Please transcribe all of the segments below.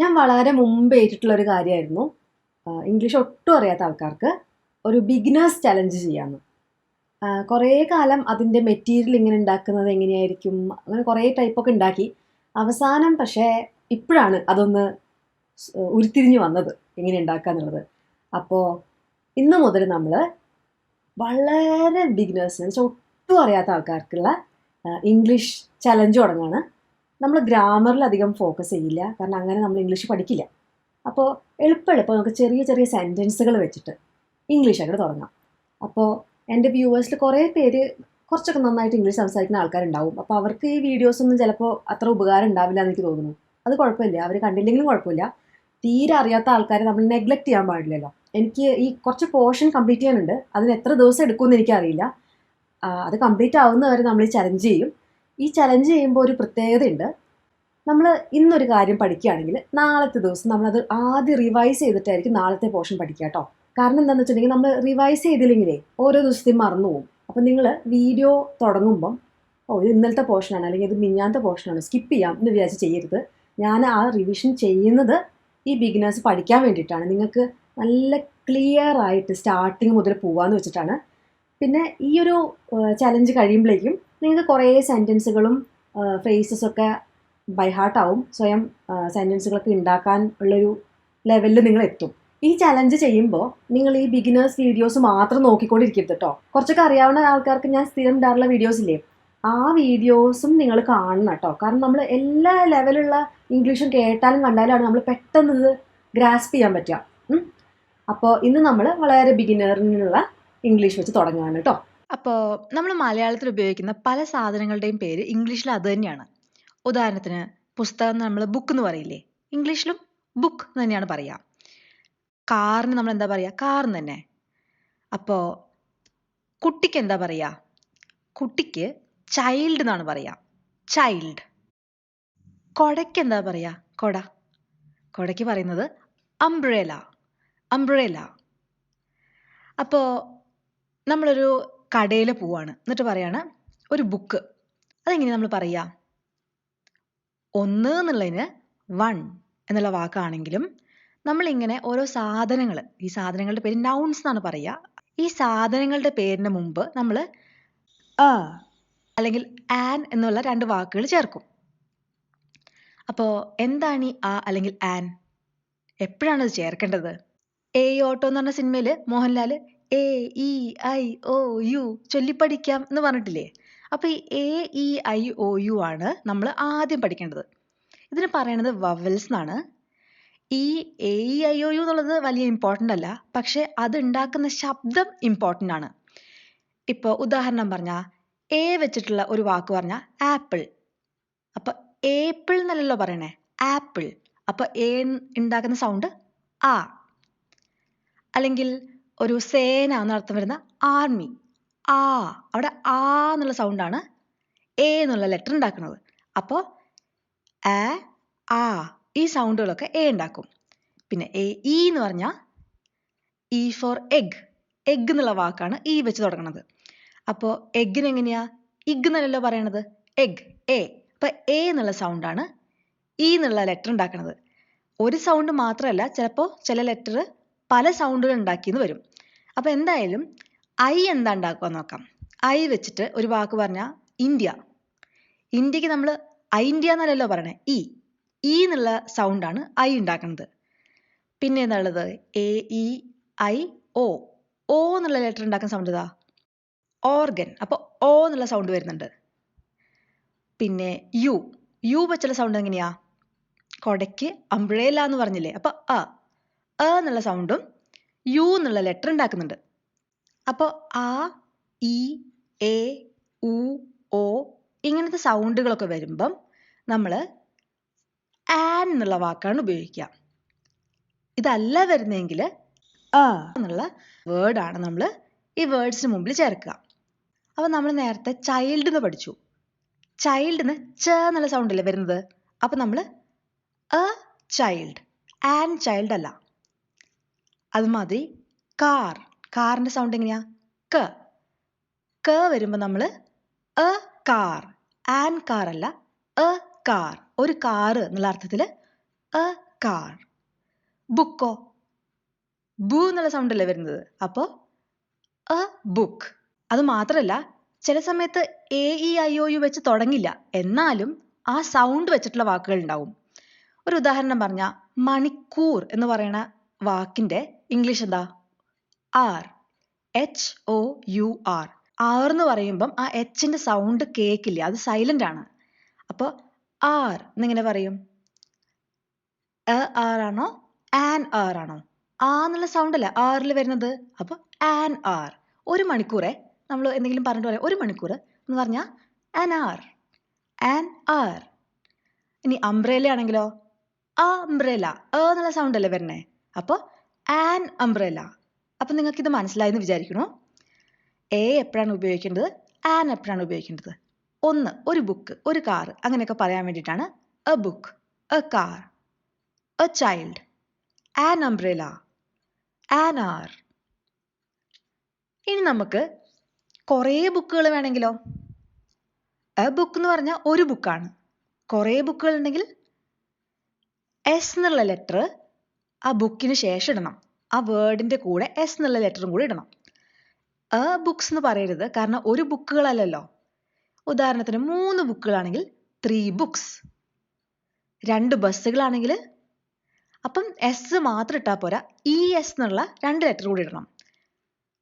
ഞാൻ വളരെ മുമ്പ് ഏറ്റിട്ടുള്ളൊരു കാര്യമായിരുന്നു ഇംഗ്ലീഷ് ഒട്ടും അറിയാത്ത ആൾക്കാർക്ക് ഒരു ബിഗിനേഴ്സ് ചലഞ്ച് ചെയ്യാമെന്ന്. കുറേ കാലം അതിൻ്റെ മെറ്റീരിയൽ ഇങ്ങനെ ഉണ്ടാക്കുന്നത് എങ്ങനെയായിരിക്കും, അങ്ങനെ കുറേ ടൈപ്പൊക്കെ ഉണ്ടാക്കി. അവസാനം പക്ഷേ ഇപ്പോഴാണ് അതൊന്ന് ഉരുത്തിരിഞ്ഞ് വന്നത് എങ്ങനെ ഉണ്ടാക്കുക എന്നുള്ളത്. അപ്പോൾ ഇന്ന് മുതൽ നമ്മൾ വളരെ ബിഗിനേഴ്സിന് വെച്ചാൽ ഒട്ടും അറിയാത്ത ആൾക്കാർക്കുള്ള ഇംഗ്ലീഷ് ചലഞ്ച് തുടങ്ങുകയാണ്. നമ്മൾ ഗ്രാമറിലധികം ഫോക്കസ് ചെയ്യില്ല, കാരണം അങ്ങനെ നമ്മൾ ഇംഗ്ലീഷ് പഠിക്കില്ല. അപ്പോൾ എളുപ്പം നമുക്ക് ചെറിയ ചെറിയ സെൻറ്റൻസുകൾ വെച്ചിട്ട് ഇംഗ്ലീഷ് അങ്ങോട്ട് തുടങ്ങാം. അപ്പോൾ എൻ്റെ വ്യൂവേഴ്സിൽ കുറേ പേര് കുറച്ചൊക്കെ നന്നായിട്ട് ഇംഗ്ലീഷ് സംസാരിക്കുന്ന ആൾക്കാരുണ്ടാവും. അപ്പോൾ അവർക്ക് ഈ വീഡിയോസൊന്നും ചിലപ്പോൾ അത്ര ഉപകാരം ഉണ്ടാവില്ല എന്ന് എനിക്ക് തോന്നുന്നു. അത് കുഴപ്പമില്ല, അവർ കണ്ടില്ലെങ്കിലും കുഴപ്പമില്ല. തീരെ അറിയാത്ത ആൾക്കാരെ നമ്മൾ നെഗ്ലക്റ്റ് ചെയ്യാൻ പാടില്ലല്ലോ. എനിക്ക് ഈ കുറച്ച് പോർഷൻ കംപ്ലീറ്റ് ചെയ്യാനുണ്ട്. അതിന് എത്ര ദിവസം എടുക്കുമെന്ന് എനിക്കറിയില്ല. അത് കംപ്ലീറ്റ് ആവുന്നവരെ നമ്മൾ ഈ ചലഞ്ച് ചെയ്യും. ഈ ചലഞ്ച് ചെയ്യുമ്പോൾ ഒരു പ്രത്യേകതയുണ്ട്. നമ്മൾ ഇന്നൊരു കാര്യം പഠിക്കുകയാണെങ്കിൽ നാളത്തെ ദിവസം നമ്മളത് ആദ്യം റിവൈസ് ചെയ്തിട്ടായിരിക്കും നാളത്തെ പോർഷൻ പഠിക്കുക കേട്ടോ. കാരണം എന്താണെന്ന് വെച്ചിട്ടുണ്ടെങ്കിൽ നമ്മൾ റിവൈസ് ചെയ്തില്ലെങ്കിലേ ഓരോ ദിവസത്തെയും മറന്നു പോകും. അപ്പം നിങ്ങൾ വീഡിയോ തുടങ്ങുമ്പം ഇത് ഇന്നലത്തെ പോർഷനാണ് അല്ലെങ്കിൽ ഇത് മിഞ്ഞാന്നത്തെ പോർഷനാണ്, സ്കിപ്പ് ചെയ്യാം എന്ന് വിചാരിച്ച് ചെയ്യരുത്. ഞാൻ ആ റിവിഷൻ ചെയ്യുന്നത് ഈ ബിഗിനേഴ്സ് പഠിക്കാൻ വേണ്ടിയിട്ടാണ്, നിങ്ങൾക്ക് നല്ല ക്ലിയർ ആയിട്ട് സ്റ്റാർട്ടിങ് മുതൽ പോകാമെന്ന് വെച്ചിട്ടാണ്. പിന്നെ ഈ ഒരു ചലഞ്ച് കഴിയുമ്പോഴേക്കും നിങ്ങൾക്ക് കുറേ സെൻറ്റൻസുകളും ഫ്രേസസൊക്കെ ബൈ ഹാർട്ടാവും. സ്വയം സെൻറ്റൻസുകളൊക്കെ ഉണ്ടാക്കാൻ ഉള്ളൊരു ലെവലിൽ നിങ്ങൾ എത്തും. ഈ ചലഞ്ച് ചെയ്യുമ്പോൾ നിങ്ങൾ ഈ ബിഗിനേഴ്സ് വീഡിയോസ് മാത്രം നോക്കിക്കൊണ്ടിരിക്കരുത് കേട്ടോ. കുറച്ചൊക്കെ അറിയാവുന്ന ആൾക്കാർക്ക് ഞാൻ സ്ഥിരം ഇടാറുള്ള വീഡിയോസ് ഇല്ലേ, ആ വീഡിയോസും നിങ്ങൾ കാണണം കേട്ടോ. കാരണം നമ്മൾ എല്ലാ ലെവലുള്ള ഇംഗ്ലീഷും കേട്ടാലും കണ്ടാലുമാണ് നമ്മൾ പെട്ടെന്ന് ഇത് ഗ്രാസ്പ് ചെയ്യാൻ പറ്റുക. അപ്പോൾ ഇന്ന് നമ്മൾ വളരെ ബിഗിനറിനുള്ള ഇംഗ്ലീഷ് വെച്ച് തുടങ്ങുകയാണ് കേട്ടോ. അപ്പോൾ നമ്മൾ മലയാളത്തിൽ ഉപയോഗിക്കുന്ന പല സാധനങ്ങളുടെയും പേര് ഇംഗ്ലീഷിൽ അത് തന്നെയാണ്. ഉദാഹരണത്തിന് പുസ്തകം നമ്മൾ ബുക്ക് എന്ന് പറയില്ലേ, ഇംഗ്ലീഷിലും ബുക്ക് തന്നെയാണ് പറയുക. കാറിന് നമ്മൾ എന്താ പറയുക, കാർ തന്നെ. അപ്പോൾ കുട്ടിക്ക് എന്താ പറയുക, കുട്ടിക്ക് ചൈൽഡ് എന്നാണ് പറയുക, ചൈൽഡ്. കൊടയ്ക്ക് എന്താ പറയുക, കൊട, കൊടയ്ക്ക് പറയുന്നത് അംബ്രേല, അംബ്രേല. അപ്പോൾ നമ്മളൊരു കടയിൽ പോവാണ്, എന്നിട്ട് പറയാണ് ഒരു ബുക്ക്. അതെങ്ങനെയാണ് നമ്മൾ പറയുക? ഒന്ന് എന്നുള്ളതിന് വൺ എന്നുള്ള വാക്കാണെങ്കിലും നമ്മളിങ്ങനെ ഓരോ സാധനങ്ങൾ, ഈ സാധനങ്ങളുടെ പേര് നൗൺസ് എന്നാണ് പറയുക. ഈ സാധനങ്ങളുടെ പേരിന് മുമ്പ് നമ്മൾ അല്ലെങ്കിൽ ആൻ എന്നുള്ള രണ്ട് വാക്കുകൾ ചേർക്കും. അപ്പോൾ എന്താണ് ഈ അല്ലെങ്കിൽ ആൻ? എപ്പോഴാണ് അത് ചേർക്കേണ്ടത്? എ ഓട്ടോ എന്ന് പറഞ്ഞ സിനിമയിൽ Mohanlal A E I O U ചൊല്ലിപ്പഠിക്കാം എന്ന് പറഞ്ഞിട്ടില്ലേ? അപ്പോൾ ഈ A E I O U ആണ് നമ്മൾ ആദ്യം പഠിക്കേണ്ടത്. ഇതിന് പറയണത് വവൽസ് എന്നാണ്. ഈ A E I O U എന്നുള്ളത് വലിയ ഇമ്പോർട്ടൻ്റ് അല്ല, പക്ഷെ അത് ഉണ്ടാക്കുന്ന ശബ്ദം ഇമ്പോർട്ടൻ്റ് ആണ്. ഇപ്പോൾ ഉദാഹരണം പറഞ്ഞാൽ എ വെച്ചിട്ടുള്ള ഒരു വാക്ക് പറഞ്ഞാൽ ആപ്പിൾ. അപ്പോൾ ഏപ്പിൾ എന്നല്ലല്ലോ പറയണേ, ആപ്പിൾ. അപ്പോൾ എ ഉണ്ടാക്കുന്ന സൗണ്ട് ആ. അല്ലെങ്കിൽ ഒരു സേന എന്നർത്ഥം വരുന്ന ആർമി, ആ. അവിടെ ആ എന്നുള്ള സൗണ്ടാണ് എ എന്നുള്ള ലെറ്റർ ഉണ്ടാക്കുന്നത്. അപ്പോൾ ആ, ആ, ഈ സൗണ്ടുകളൊക്കെ എ ഉണ്ടാക്കും. പിന്നെ ഇ എന്ന് പറഞ്ഞാൽ ഇ ഫോർ എഗ്, എഗ് എന്നുള്ള വാക്കാണ് ഈ വെച്ച് തുടങ്ങുന്നത്. അപ്പോൾ എഗ്ഗിന് എങ്ങനെയാ, ഇഗ് എന്നല്ലല്ലോ പറയണത്, എഗ്, എ. അപ്പോൾ എ എന്നുള്ള സൗണ്ടാണ് ഇ എന്നുള്ള ലെറ്റർ ഉണ്ടാക്കുന്നത്. ഒരു സൗണ്ട് മാത്രമല്ല, ചിലപ്പോൾ ചില ലെറ്റർ പല സൗണ്ടുകൾ ഉണ്ടാക്കിയെന്ന് വരും. അപ്പോൾ എന്തായാലും ഐ എന്താ ഉണ്ടാക്കുക നോക്കാം. ഐ വെച്ചിട്ട് ഒരു വാക്ക് പറഞ്ഞാൽ ഇന്ത്യ. ഇന്ത്യക്ക് നമ്മൾ ഇന്ത്യ എന്നല്ലല്ലോ പറയണേ, ഇ എന്നുള്ള സൗണ്ടാണ് ഐ ഉണ്ടാക്കുന്നത്. പിന്നെ എന്താ ഉള്ളത്, എ ഇ ഐ ഒ, ഓ എന്നുള്ള ലെറ്റർ ഉണ്ടാക്കുന്ന സൗണ്ട് ഇതാ, ഓർഗൻ. അപ്പോൾ ഓ എന്നുള്ള സൗണ്ട് വരുന്നുണ്ട്. പിന്നെ യു, യു വെച്ചുള്ള സൗണ്ട് എങ്ങനെയാ, കൊടയ്ക്ക് അംബ്രേല എന്ന് പറഞ്ഞില്ലേ, അപ്പോൾ എന്നുള്ള സൗണ്ടും യു എന്നുള്ള ലെറ്റർ ഉണ്ടാക്കുന്നുണ്ട്. അപ്പോൾ ആ, ഇ, എ, ഉ, ഓ ഇങ്ങനത്തെ സൗണ്ടുകളൊക്കെ വരുമ്പം നമ്മൾ ആൻ എന്നുള്ള വാക്കാണ് ഉപയോഗിക്കുക. ഇതല്ല വരുന്നതെങ്കിൽ എന്നുള്ള വേർഡാണ് നമ്മൾ ഈ വേർഡ്സിന് മുമ്പിൽ ചേർക്കുക. അപ്പോൾ നമ്മൾ നേരത്തെ ചൈൽഡ് എന്ന് പഠിച്ചു. ചൈൽഡിന് ച എന്നുള്ള സൗണ്ട് അല്ലേ വരുന്നത്. അപ്പോൾ നമ്മൾ എ ചൈൽഡ്, ആൻ ചൈൽഡ് അല്ല. അതുമാതിരി കാർ, കാറിൻ്റെ സൗണ്ട് എങ്ങനെയാ, ക വരുമ്പോൾ നമ്മൾ എ കാർ, ആൻ കാർ അല്ല, എ കാർ. ഒരു കാറ് എന്നുള്ള അർത്ഥത്തിൽ എ കാർ. ബുക്കോ ബു എന്നുള്ള സൗണ്ട് അല്ലേ വരുന്നത്. അപ്പോൾ എ ബുക്ക്. അത് മാത്രമല്ല, ചില സമയത്ത് AEIOU വെച്ച് തുടങ്ങില്ല, എന്നാലും ആ സൗണ്ട് വെച്ചിട്ടുള്ള വാക്കുകൾ ഉണ്ടാവും. ഒരു ഉദാഹരണം പറഞ്ഞാൽ മണിക്കൂർ എന്ന് പറയുന്ന വാക്കിന്റെ ഇംഗ്ലീഷ് എന്താ? ആർ. HOUR. ആർ എന്ന് പറയുമ്പം ആ എച്ചിന്റെ സൗണ്ട് കേൾക്കില്ല, അത് സൈലന്റ് ആണ്. അപ്പോൾ ആർ എന്നിങ്ങനെ പറയും. ആർ ആണോ ആൻ ആർ ആണോ? ആ എന്നുള്ള സൗണ്ട് അല്ലേ ആറിൽ വരുന്നത്. അപ്പോൾ ആൻ ആർ. ഒരു മണിക്കൂറെ നമ്മൾ എന്തെങ്കിലും പറഞ്ഞിട്ട് പറയാം, ഒരു മണിക്കൂർ എന്ന് പറഞ്ഞാൽ ആൻ ആർ. An R. ഇനി അംബ്രേല ആണെങ്കിലോ അംബ്രേല എന്നുള്ള സൗണ്ട് അല്ലേ വരണേ. അപ്പോൾ ആൻ അംബ്രേല. അപ്പം നിങ്ങൾക്ക് ഇത് മനസ്സിലായെന്ന് വിചാരിക്കണു. എപ്പോഴാണ് ഉപയോഗിക്കേണ്ടത്, ആൻ എപ്പോഴാണ് ഉപയോഗിക്കേണ്ടത്. ഒരു ബുക്ക്, ഒരു കാർ, അങ്ങനെയൊക്കെ പറയാൻ വേണ്ടിയിട്ടാണ് a book, a car, a child, an umbrella, an R. ഇനി നമുക്ക് കുറേ ബുക്കുകൾ വേണമെങ്കിലോ? എ ബുക്ക് എന്ന് പറഞ്ഞാൽ ഒരു ബുക്കാണ്. കുറേ ബുക്കുകൾ ഉണ്ടെങ്കിൽ എസ് എന്നുള്ള ലെറ്റർ ആ ബുക്കിന് ശേഷം ഇടണം. ആ വേർഡിന്റെ കൂടെ എസ് എന്നുള്ള ലെറ്ററും കൂടി ഇടണം. എ ബുക്സ് എന്ന് പറയരുത്, കാരണം ഒരു ബുക്കുകളല്ലല്ലോ. ഉദാഹരണത്തിന് 3 ബുക്കുകളാണെങ്കിൽ 3 ബുക്സ്. 2 ബസ്സുകളാണെങ്കിൽ അപ്പം എസ് മാത്രം ഇട്ടാൽ പോരാ, ES എന്നുള്ള 2 ലെറ്റർ കൂടി ഇടണം.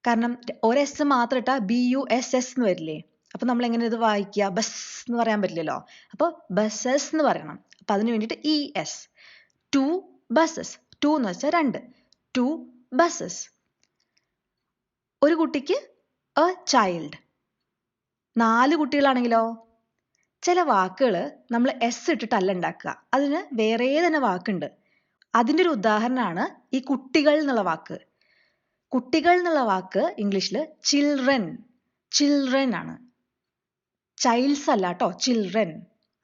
കാരണം ഒരു എസ് മാത്രം ഇട്ടാൽ BUSS എന്ന് വരില്ലേ. അപ്പം നമ്മൾ എങ്ങനെ ഇത് വായിക്കുക? ബസ് എന്ന് പറയാൻ പറ്റില്ലല്ലോ. അപ്പോൾ ബസ്സസ് എന്ന് പറയണം. അപ്പം അതിന് വേണ്ടിയിട്ട് ES. 2 ബസ്സസ്. 2 എന്ന് വെച്ചാൽ 2. 2 ബസ്സസ്. ഒരു കുട്ടിക്ക് എ ചൈൽഡ്. 4 കുട്ടികളാണെങ്കിലോ? ചില വാക്കുകൾ നമ്മൾ എസ് ഇട്ടിട്ടല്ല ഉണ്ടാക്കുക, അതിന് വേറെ തന്നെ വാക്കുണ്ട്. അതിൻ്റെ ഒരു ഉദാഹരണമാണ് ഈ കുട്ടികൾ എന്നുള്ള വാക്ക്. കുട്ടികൾ എന്നുള്ള വാക്ക് ഇംഗ്ലീഷിൽ ചിൽഡ്രൻ ആണ്. ചൈൽഡ്സ് അല്ല കേട്ടോ, ചിൽഡ്രൻ.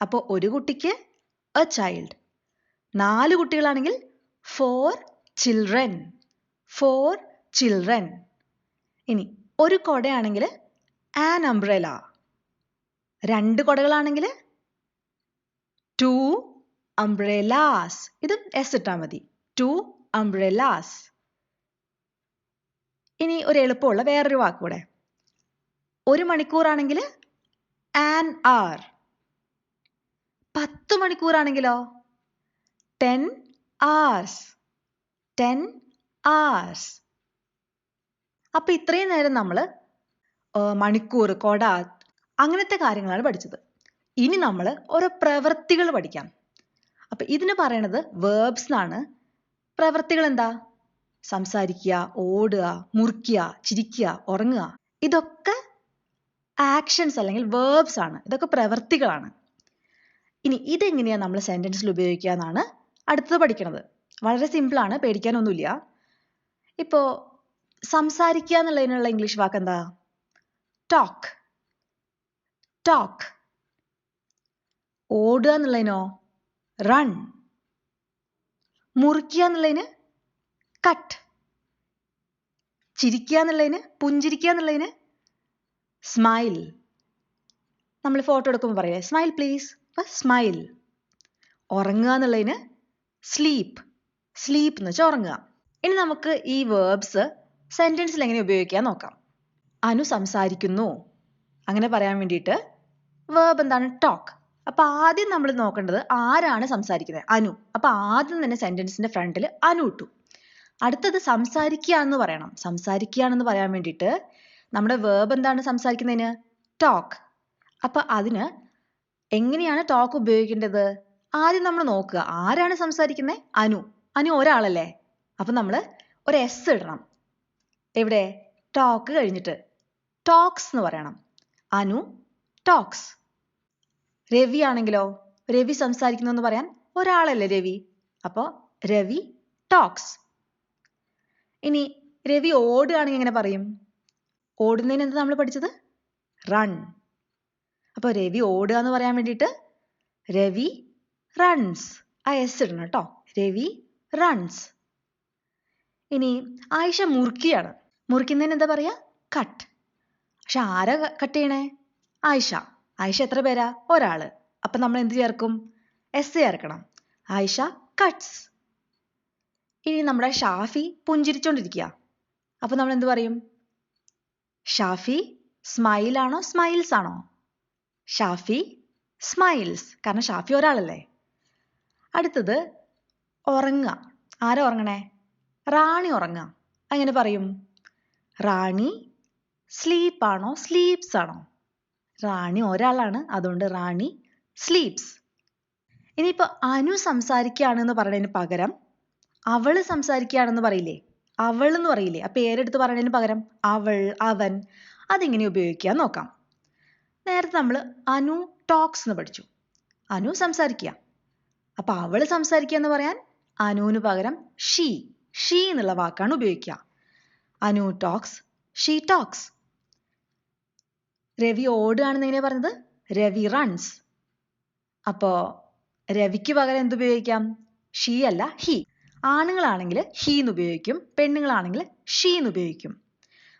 അപ്പോൾ ഒരു കുട്ടിക്ക് എ ചൈൽഡ്. 4 കുട്ടികളാണെങ്കിൽ 4 ചിൽഡ്രൻ. ഇനി ഒരു കൊടയാണെങ്കിൽ ആൻ അംബ്രേല. 2 കൊടകളാണെങ്കിൽ 2 അംബ്രേലാസ്. ഇതും എസ് ഇട്ടാൽ മതി. 2 അംബ്രേലാസ്. ഇനി ഒരു എളുപ്പമുള്ള വേറൊരു വാക്കൂടെ. 1 മണിക്കൂറാണെങ്കിൽ ആൻ ആർ. 10 മണിക്കൂറാണെങ്കിലോ? 10 hours. അപ്പൊ ഇത്രയും നേരം നമ്മൾ മണിക്കൂർ, കൊട, അങ്ങനത്തെ കാര്യങ്ങളാണ് പഠിച്ചത്. ഇനി നമ്മൾ ഓരോ പ്രവൃത്തികൾ പഠിക്കാം. അപ്പൊ ഇതിന് പറയണത് വേർബ്സ് എന്നാണ്. പ്രവൃത്തികൾ എന്താ? സംസാരിക്കുക, ഓടുക, മുറിക്കുക, ചിരിക്കുക, ഉറങ്ങുക. ഇതൊക്കെ ആക്ഷൻസ് അല്ലെങ്കിൽ വേർബ്സ് ആണ്. ഇതൊക്കെ പ്രവൃത്തികളാണ്. ഇനി ഇതെങ്ങനെയാണ് നമ്മൾ സെന്റൻസിൽ ഉപയോഗിക്കുക എന്നാണ് അടുത്തത് പഠിക്കുന്നത്. വളരെ സിമ്പിളാണ്, പേടിക്കാനൊന്നുമില്ല. ഇപ്പോൾ സംസാരിക്കുക എന്നുള്ളതിനുള്ള ഇംഗ്ലീഷ് വാക്ക് എന്താ? ടോക്ക്. ഓടുക എന്നുള്ളതിനോ? റൺ. മുറിക്കുക എന്നുള്ളതിന് കട്ട്. ചിരിക്കുക എന്നുള്ളതിന്, പുഞ്ചിരിക്കുക എന്നുള്ളതിന് സ്മൈൽ. നമ്മൾ ഫോട്ടോ എടുക്കുമ്പോൾ പറയില്ലേ സ്മൈൽ പ്ലീസ്, സ്മൈൽ. ഉറങ്ങുക എന്നുള്ളതിന് സ്ലീപ്പ് എന്ന് വെച്ചാൽ ഉറങ്ങുക. ഇനി നമുക്ക് ഈ വേർബ്സ് സെന്റൻസിൽ എങ്ങനെ ഉപയോഗിക്കാൻ നോക്കാം. അനു സംസാരിക്കുന്നു അങ്ങനെ പറയാൻ വേണ്ടിയിട്ട് വേർബ് എന്താണ്? ടോക്ക്. അപ്പൊ ആദ്യം നമ്മൾ നോക്കേണ്ടത് ആരാണ് സംസാരിക്കുന്നത്? അനു. അപ്പൊ ആദ്യം തന്നെ സെന്റൻസിന്റെ ഫ്രണ്ടിൽ അനു ഇട്ടു. അടുത്തത് സംസാരിക്കുകയാണെന്ന് പറയണം. സംസാരിക്കുകയാണെന്ന് പറയാൻ വേണ്ടിയിട്ട് നമ്മുടെ വേർബ് എന്താണ് സംസാരിക്കുന്നതിന്? ടോക്ക്. അപ്പൊ അതിന് എങ്ങനെയാണ് ടോക്ക് ഉപയോഗിക്കേണ്ടത്? ആദ്യം നമ്മൾ നോക്കുക, ആരാണ് സംസാരിക്കുന്നത്? അനു ഒരാളല്ലേ. അപ്പൊ നമ്മൾ ഒരു എസ് ഇടണം. എവിടെ? ടോക്ക് കഴിഞ്ഞിട്ട് ടോക്സ് എന്ന് പറയണം. അനു ടോക്സ്. രവി ആണെങ്കിലോ? രവി സംസാരിക്കുന്നു എന്ന് പറയാൻ ഒരാളല്ലേ രവി. അപ്പോൾ രവി ടോക്സ്. ഇനി രവി ഓടുകയാണെങ്കിൽ എങ്ങനെ പറയും? ഓടുന്നതിന് എന്താ നമ്മൾ പഠിച്ചത്? റൺ. അപ്പോൾ രവി ഓടുക എന്ന് പറയാൻ വേണ്ടിയിട്ട് രവി റൺസ്. ആ എസ് ഇടണം കേട്ടോ. രവി റൺസ്. ഇനി ആയിഷ മുറിക്കുകയാണ്. മുറിക്കുന്നതിന് എന്താ പറയാ? കട്ട്. പക്ഷെ ആരാ കട്ട് ചെയ്യണേ? ആയിഷ എത്ര പേരാ? ഒരാള്. അപ്പൊ നമ്മൾ എന്ത് ചേർക്കും? എസ് ചേർക്കണം. ആയിഷ കട്ട്സ്. ഇനി നമ്മുടെ ഷാഫി പുഞ്ചിരിച്ചോണ്ടിരിക്കുക. അപ്പൊ നമ്മൾ എന്ത് പറയും? ഷാഫി സ്മൈൽ ആണോ സ്മൈൽസ് ആണോ? ഷാഫി സ്മൈൽസ്, കാരണം ഷാഫി ഒരാളല്ലേ. അടുത്തത് ഉറങ്ങുക. ആരാ ഉറങ്ങണേ? റാണി ഉറങ്ങുക. അങ്ങനെ പറയും? റാണി സ്ലീപ്പ് ആണോ സ്ലീപ്സ് ആണോ? റാണി ഒരാളാണ്, അതുകൊണ്ട് റാണി സ്ലീപ്സ്. ഇനിയിപ്പോൾ അനു സംസാരിക്കുകയാണെന്ന് പറയുന്നതിന് പകരം അവള് സംസാരിക്കുകയാണെന്ന് പറയില്ലേ? അവൾ എന്ന് പറയില്ലേ? ആ പേരെടുത്ത് പറയുന്നതിന് പകരം അവൾ, അവൻ, അതെങ്ങനെ ഉപയോഗിക്കാൻ നോക്കാം. നേരത്തെ നമ്മൾ അനു ടോക്സ് എന്ന് പഠിച്ചു. അനു സംസാരിക്കുക. അപ്പൊ അവള് സംസാരിക്കുക എന്ന് പറയാൻ അനുവിന് പകരം ഷീ എന്നുള്ള വാക്കാണ് ഉപയോഗിക്കുക. Anu talks, she talks. Ravi ഓടുകയാണെന്ന് എങ്ങനെയാ പറഞ്ഞത്? രവി റൺസ്. അപ്പോ രവിക്ക് പകരം എന്തുപയോഗിക്കാം? ഷീ അല്ല ഹി. ആണുങ്ങളാണെങ്കിൽ ഹി എന്ന് ഉപയോഗിക്കും, പെണ്ണുങ്ങളാണെങ്കിൽ ഷീ എന്ന് ഉപയോഗിക്കും.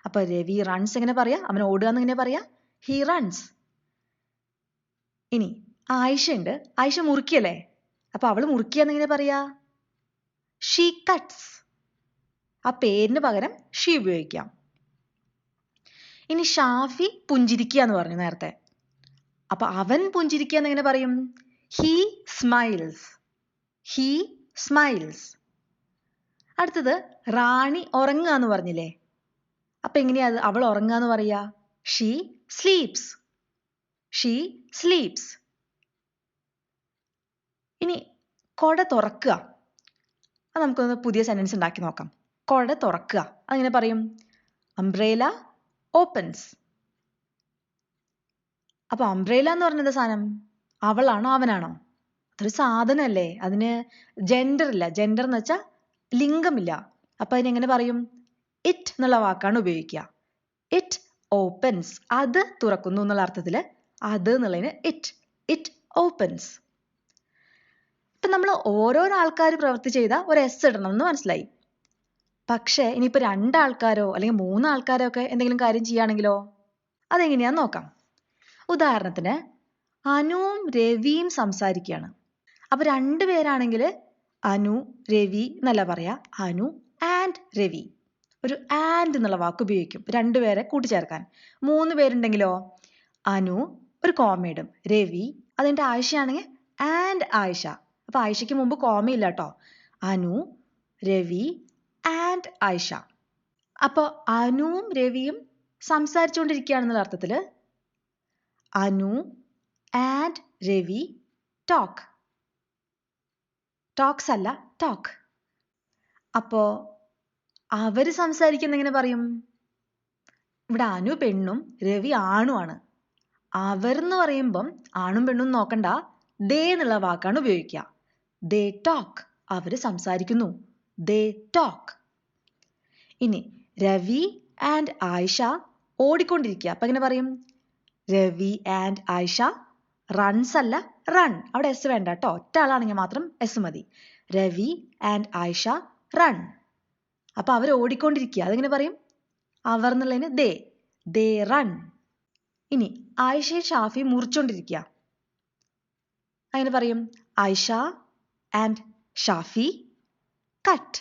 അപ്പൊ രവി റൺസ് എങ്ങനെ പറയാ? അവൻ ഓടുക എന്ന് എങ്ങനെ പറയാ? He runs. ഇനി ആയിഷ ഉണ്ട്. ആയിഷ മുറിക്കല്ലേ? അപ്പൊ അവള് മുറിക്കുക എന്ന് എങ്ങനെ പറയാ? She cuts. ആ പേരിന് പകരം ഷീ ഉപയോഗിക്കാം. ഇനി ഷാഫി പുഞ്ചിരിക്കുക എന്ന് പറഞ്ഞു നേരത്തെ. അപ്പൊ അവൻ പുഞ്ചിരിക്കുക എന്ന് എങ്ങനെ പറയും? He smiles. He smiles. അടുത്തത് റാണി ഉറങ്ങുക എന്ന് പറഞ്ഞില്ലേ? അപ്പൊ എങ്ങനെയാ അവൾ ഉറങ്ങുക എന്ന് പറയാ? She sleeps. She sleeps. ഇനി കൊട തുറക്കുക. അത് നമുക്കൊന്ന് പുതിയ സെന്റൻസ് ഉണ്ടാക്കി നോക്കാം. കൊട തുറക്കുക അങ്ങനെ പറയും? Umbrella opens. അപ്പൊ അംബ്രേല എന്ന് പറഞ്ഞത് സാധനം അവളാണോ അവനാണോ? അതൊരു സാധനമല്ലേ, അതിന് ജെൻഡർ ഇല്ല. ജെൻഡർ എന്ന് വെച്ചാൽ ലിംഗമില്ല. അപ്പൊ അതിനെങ്ങനെ പറയും? ഇറ്റ് എന്നുള്ള വാക്കാണ് ഉപയോഗിക്കുക. It opens. അത് തുറക്കുന്നു എന്നുള്ള അർത്ഥത്തില് അത് എന്നുള്ളതിന് ഇറ്റ് ഓപ്പൺസ്. ഇപ്പൊ നമ്മൾ ഓരോരോ ആൾക്കാർ പ്രവൃത്തി ചെയ്ത ഒരു എസ് ഇടണം എന്ന് മനസ്സിലായി. പക്ഷേ ഇനിയിപ്പോ രണ്ടാൾക്കാരോ അല്ലെങ്കിൽ മൂന്നാൾക്കാരോ ഒക്കെ എന്തെങ്കിലും കാര്യം ചെയ്യുകയാണെങ്കിലോ? അതെങ്ങനെയാന്ന് നോക്കാം. ഉദാഹരണത്തിന് അനുവും രവിയും സംസാരിക്കുകയാണ്. അപ്പൊ രണ്ടുപേരാണെങ്കിൽ അനു രവി എന്നല്ല പറയാ, അനു ആൻഡ് രവി. ഒരു ആൻഡ് എന്നുള്ള വാക്ക് ഉപയോഗിക്കും രണ്ടുപേരെ കൂട്ടിച്ചേർക്കാൻ. 3 പേരുണ്ടെങ്കിലോ അനു ഒരു കോമയിടും, രവി അതിന്റെ ആയിഷയാണെങ്കിൽ ആൻഡ് ആയിഷ. അപ്പൊ ആയിഷയ്ക്ക് മുമ്പ് കോമയില്ല കേട്ടോ. അനു രവി ആൻഡ് ആയിഷ. അപ്പൊ അനുവും രവിയും സംസാരിച്ചുകൊണ്ടിരിക്കുകയാണെന്നുള്ള അർത്ഥത്തില് Anu and Ravi talk. Talks അല്ല ടോക്ക്. അപ്പോ അവര് സംസാരിക്കുന്ന എങ്ങനെ പറയും? ഇവിടെ അനു പെണ്ണും രവി ആണുമാണ്. അവർ എന്ന് പറയുമ്പം ആണും പെണ്ണും നോക്കണ്ട, ദേ എന്നുള്ള വാക്കാണ് ഉപയോഗിക്കുക. They talk. അവര് സംസാരിക്കുന്നു. They talk. ഇനി രവി ആൻഡ് ആയിഷ ഓടിക്കൊണ്ടിരിക്കുക. അപ്പൊ എങ്ങനെ പറയും? രവി ആൻഡ് ആയിഷ റൺസ് അല്ല റൺ. അവിടെ എസ് വേണ്ട കേട്ടോ. ഒറ്റ ആളാണെങ്കിൽ മാത്രം എസ് മതി. Ravi and Ayesha run. അപ്പൊ അവർ ഓടിക്കൊണ്ടിരിക്കുക. അതെങ്ങനെ പറയും? അവർ എന്നുള്ളതിന് ദേ റൺ. ഇനി ആയിഷ ഷാഫി മുറിച്ചോണ്ടിരിക്കുക. അങ്ങനെ പറയും? Ayesha and Shafi cut.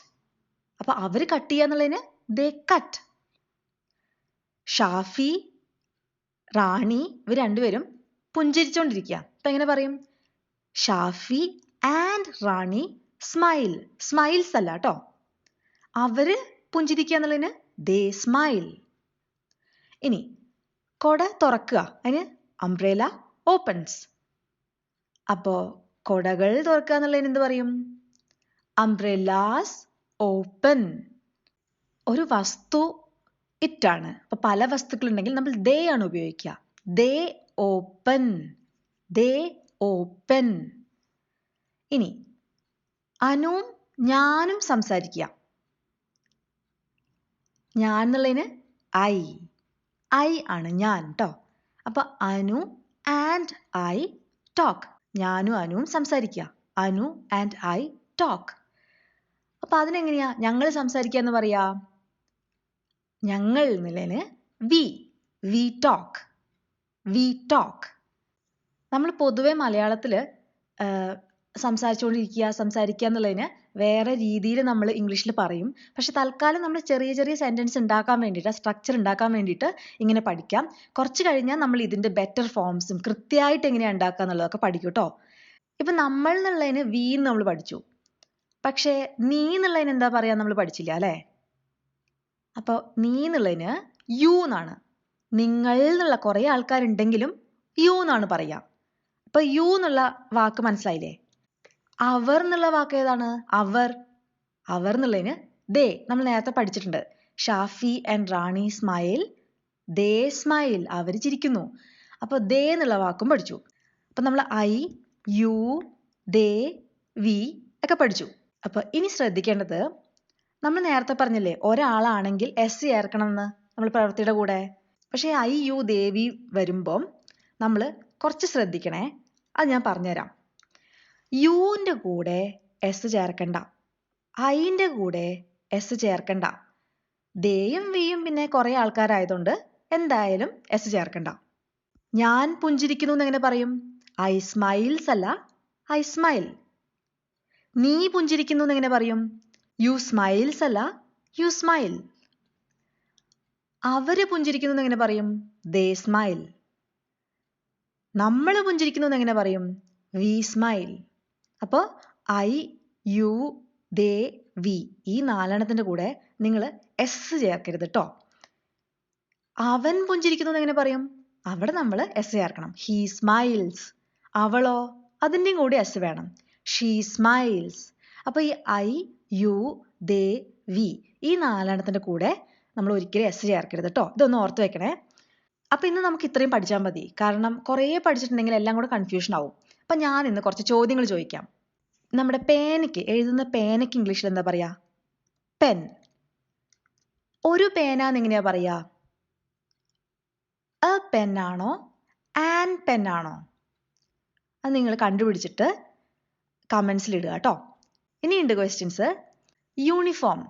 അപ്പൊ അവര് കട്ട് ചെയ്യുക എന്നുള്ളതിന് ദേ കട്ട്. ഷാഫി റാണി ഇവർ രണ്ടുപേരും പുഞ്ചിരിച്ചോണ്ടിരിക്കുക. അപ്പൊ എങ്ങനെ പറയും? Shafi and Rani smile. Smiles അല്ല കേട്ടോ. അവര് പുഞ്ചിരിക്കുക എന്നുള്ളതിന് ദേ സ്മൈൽ. ഇനി കൊട തുറക്കുക, അതിന് അംബ്രേല ഓപ്പൺസ്. അപ്പോ കൊടകൾ തുറക്കുക എന്നുള്ളതിന് എന്ത് പറയും? അംബ്രേലാസ് ഓപ്പൺ. ഒരു വസ്തു ഇറ്റാണ്. അപ്പൊ പല വസ്തുക്കൾ ഉണ്ടെങ്കിൽ നമ്മൾ ദേ ആണ് ഉപയോഗിക്കുക. ദേ ഓപ്പൺ. ദേ ഓപ്പൺ. ഇനി അനുവും ഞാനും സംസാരിക്കുക. ഞാൻ എന്നുള്ളതിന് ഐ ആണ് ഞാൻ കേട്ടോ. അപ്പൊ അനു ആൻഡ് ഐ ടോക്ക്. ഞാനും അനുവും സംസാരിക്കുക. Anu and I talk. അപ്പൊ അതിനെങ്ങനെയാ ഞങ്ങൾ സംസാരിക്കുക എന്ന് പറയാ? ഞങ്ങൾ എന്നുള്ളതിന് വി ടോക്ക്. നമ്മൾ പൊതുവെ മലയാളത്തില് സംസാരിക്കുക എന്നുള്ളതിന് വേറെ രീതിയിൽ നമ്മൾ ഇംഗ്ലീഷിൽ പറയും. പക്ഷെ തൽക്കാലം നമ്മൾ ചെറിയ ചെറിയ സെന്റൻസ് ഉണ്ടാക്കാൻ വേണ്ടിയിട്ട്, സ്ട്രക്ചർ ഉണ്ടാക്കാൻ വേണ്ടിയിട്ട് ഇങ്ങനെ പഠിക്കാം. കുറച്ച് കഴിഞ്ഞാൽ നമ്മൾ ഇതിന്റെ ബെറ്റർ ഫോംസും കൃത്യമായിട്ട് എങ്ങനെയാണ് ഉണ്ടാക്കുക എന്നുള്ളതൊക്കെ പഠിക്കും കേട്ടോ. ഇപ്പൊ നമ്മൾ എന്നുള്ളതിന് വി നമ്മൾ പഠിച്ചു, പക്ഷേ നീ എന്നുള്ളതിന് എന്താ പറയാ നമ്മൾ പഠിച്ചില്ല അല്ലേ? അപ്പോൾ നീ എന്നുള്ളതിന് യു എന്നാണ്. നിങ്ങൾ എന്നുള്ള കുറേ ആൾക്കാരുണ്ടെങ്കിലും യു എന്നാണ് പറയാ. അപ്പൊ യു എന്നുള്ള വാക്ക് മനസ്സിലായില്ലേ? അവർ എന്നുള്ള വാക്ക് ഏതാണ്? അവർ എന്നുള്ളതിന് ദേ നമ്മൾ നേരത്തെ പഠിച്ചിട്ടുണ്ട്. Shafi and Rani smile, they smile, അവർ ചിരിക്കുന്നു. അപ്പൊ ദേ എന്നുള്ള വാക്കും പഠിച്ചു. അപ്പൊ നമ്മൾ ഐ, യു, ദേ, വി ഒക്കെ പഠിച്ചു. അപ്പൊ ഇനി ശ്രദ്ധിക്കേണ്ടത്, നമ്മൾ നേരത്തെ പറഞ്ഞില്ലേ ഒരാളാണെങ്കിൽ എസ് ചേർക്കണം എന്ന് നമ്മൾ പ്രവൃത്തിയുടെ കൂടെ. പക്ഷേ ഐ, യു, ദേ, വി വരുമ്പം നമ്മൾ കുറച്ച് ശ്രദ്ധിക്കണേ. അത് ഞാൻ പറഞ്ഞുതരാം. യുവിൻ്റെ കൂടെ എസ് ചേർക്കണ്ട, ഐൻ്റെ കൂടെ എസ് ചേർക്കണ്ട. ദേയും വിയും പിന്നെ കുറേ ആൾക്കാരായതുകൊണ്ട് എന്തായാലും എസ് ചേർക്കണ്ട. ഞാൻ പുഞ്ചിരിക്കുന്നു എന്ന് എങ്ങനെ പറയും? ഐ സ്മൈൽസ് അല്ല, ഐ സ്മൈൽ. നീ പുഞ്ചിരിക്കുന്നു എന്ന് എങ്ങനെ പറയും? യു സ്മൈൽസ് അല്ല, യു സ്മൈൽ. അവര് പുഞ്ചിരിക്കുന്നു എന്ന് എങ്ങനെ പറയും? They smile. നമ്മൾ പുഞ്ചിരിക്കുന്നു എന്ന് എങ്ങനെ പറയും? We smile. അപ്പോൾ ഐ, യു, ദേ, വി ഈ നാലെണ്ണത്തിന്റെ കൂടെ നിങ്ങൾ എസ് ചേർക്കരുത് കേട്ടോ. അവൻ പുഞ്ചിരിക്കുന്നു എന്ന് എങ്ങനെ പറയും? അവിടെ നമ്മൾ എസ് ചേർക്കണം. He smiles. അവളോ? അതിൻ്റെയും കൂടി എസ് വേണം. She smiles. അപ്പോൾ ഈ ഐ, യു, ദേ, വി ഈ നാലെണ്ണത്തിന്റെ കൂടെ നമ്മൾ ഒരിക്കലും എസ് ചേർക്കരുത് കേട്ടോ. ഇതൊന്ന് ഓർത്ത് വെക്കണേ. അപ്പൊ ഇന്ന് നമുക്ക് ഇത്രയും പഠിച്ചാൽ മതി. കാരണം കുറേ പഠിച്ചിട്ടുണ്ടെങ്കിൽ എല്ലാം കൂടെ കൺഫ്യൂഷൻ ആവും. അപ്പൊ ഞാൻ ഇന്ന് കുറച്ച് ചോദ്യങ്ങൾ ചോദിക്കാം. നമ്മുടെ പേനയ്ക്ക്, എഴുതുന്ന പേനയ്ക്ക് ഇംഗ്ലീഷിൽ എന്താ പറയാ? പെൻ. ഒരു പേന എന്നെങ്ങനെയാ പറയാ? എ പെൻ ആണോ, ആൻ പെൻ ആണോ? അത് നിങ്ങൾ കണ്ടുപിടിച്ചിട്ട് കമന്റ്സിൽ ഇടുക കേട്ടോ. ഇനിയുണ്ട് ക്വസ്റ്റ്യൻസ്. യൂണിഫോം.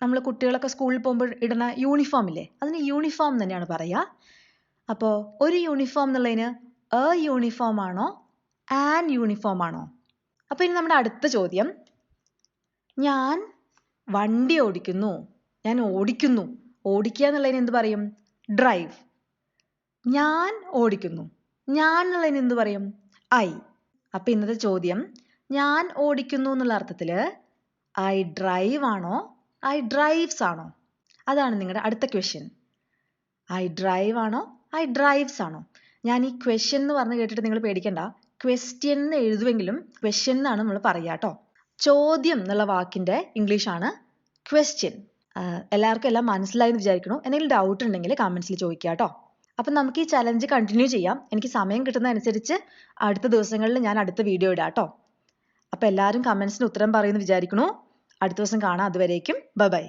നമ്മൾ കുട്ടികളൊക്കെ സ്കൂളിൽ പോകുമ്പോൾ ഇടുന്ന യൂണിഫോം ഇല്ലേ, അതിന് യൂണിഫോം തന്നെയാണ് പറയുക. അപ്പോൾ ഒരു യൂണിഫോം എന്നുള്ളതിന് എ യൂണിഫോം ആണോ, ആൻ യൂണിഫോം ആണോ? അപ്പോൾ ഇനി നമ്മുടെ അടുത്ത ചോദ്യം, ഞാൻ വണ്ടി ഓടിക്കുന്നു, ഞാൻ ഓടിക്കുന്നു. ഓടിക്കുക എന്നുള്ളതിന് എന്ത് പറയും? ഡ്രൈവ്. ഞാൻ ഓടിക്കുന്നു, ഞാൻ എന്നുള്ളതിന് എന്ത് പറയും? ഐ. അപ്പം ഇന്നത്തെ ചോദ്യം, ഞാൻ ഓടിക്കുന്നു എന്നുള്ള അർത്ഥത്തിൽ ഐ ഡ്രൈവ് ആണോ, ഐ ഡ്രൈവ്സ് ആണോ? അതാണ് നിങ്ങളുടെ അടുത്ത ക്വസ്റ്റ്യൻ. ഐ ഡ്രൈവ് ആണോ, ഐ ഡ്രൈവ്സ് ആണോ? ഞാൻ ഈ ക്വസ്റ്റ്യൻ എന്ന് പറഞ്ഞ് കേട്ടിട്ട് നിങ്ങൾ പേടിക്കണ്ട. ക്വസ്റ്റ്യൻ എന്ന് എഴുതുമെങ്കിലും ക്വസ്റ്റ്യൻ എന്നാണ് നമ്മൾ പറയുക കേട്ടോ. ചോദ്യം എന്നുള്ള വാക്കിന്റെ ഇംഗ്ലീഷാണ് ക്വസ്റ്റ്യൻ. എല്ലാവർക്കും എല്ലാം മനസ്സിലായി എന്ന് വിചാരിക്കണു. എന്തെങ്കിലും ഡൗട്ട് ഉണ്ടെങ്കിൽ കമന്റ്സിൽ ചോദിക്കുക കേട്ടോ. അപ്പം നമുക്ക് ഈ ചലഞ്ച് കണ്ടിന്യൂ ചെയ്യാം. എനിക്ക് സമയം കിട്ടുന്നതനുസരിച്ച് അടുത്ത ദിവസങ്ങളിൽ ഞാൻ അടുത്ത വീഡിയോ ഇടാം കേട്ടോ. അപ്പം എല്ലാവരും കമന്റ്സിന് ഉത്തരം പറയുമെന്ന് വിചാരിക്കണു. അടുത്ത ദിവസം കാണാം. അതുവരേക്കും ബൈ ബൈ.